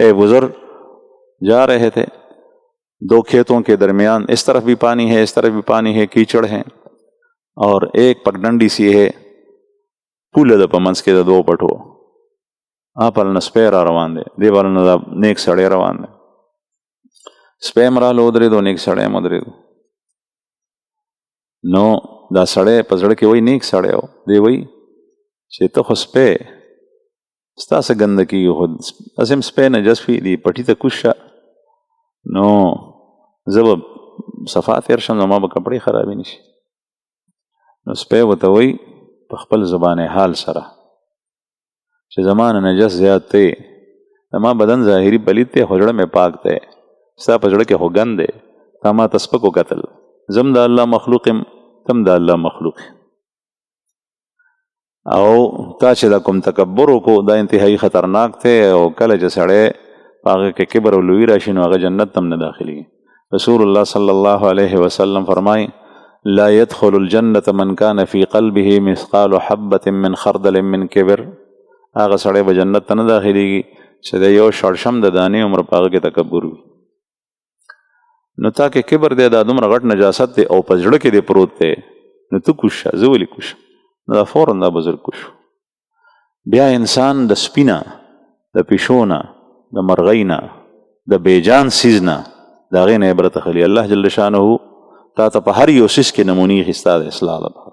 ए बुजुर्ग जा रहे थे, दो खेतों के दरमियान, इस तरफ भी पानी है इस तरफ भी पानी है, कीचड़ है, और एक पगडंडी सी है, पुल द पमंस के दो पटो आपल न स्पे را روان دي دی بل نه نیک سړی روان دی. سپی مرالو ودرېدو، نیک سړی هم ودرېدو. نو دا سړی په زړه کې وایي نیک سړی و، دی وایي چې ته خو سپی ستا څه ګنده کېږي، خو داسې هم سپی نجس وي، دی پټي ته کوز شه، نو زه به صفا تېر شم، زما به کپړې خرابې نه شي. نو سپی ورته وایي په خپل زبان حال سره چې زما نه نجس زیات دی، زما بدن ظاهري پلید دی خو زړه مې پاک دی، ستا په زړه کې خو ګند دی، تا ما ته سپک وکتل، زم د الله مخلوق یم تم د الله مخلوق، او تا چې دا کوم تکبر وکړو دا انتهایی خطرناک دی، او کله چې سړی په هغه کې کبر او لویي راشي نو هغه جنت ته هم نه داخلېږي. رسول الله صلی الله علیه وسلم فرمایي لا يدخل الجنة من كان في قلبه مثقال حبة من خردل من کبر. هغه سړی به جنت ته نه داخلېږي چې د یو شړشم د دانې عمر په هغه کې تکبر وي. نو تا کې کبر دی، دا دومره غټ نجاست دی او په زړه کې دی پروت دی، نو ته کوز شه، زه ولې کوز شم؟ دا فوراً دا بزرګ کوز شو. بیا انسان د سپي نه، د پیشو نه، د مرغۍ نه، د بیجان څیز نه د هغې نه عبرت اخلي. الله جل شانه تا ته په هر یو څیز کې نمونې اخېستا د اصلاح لپاره.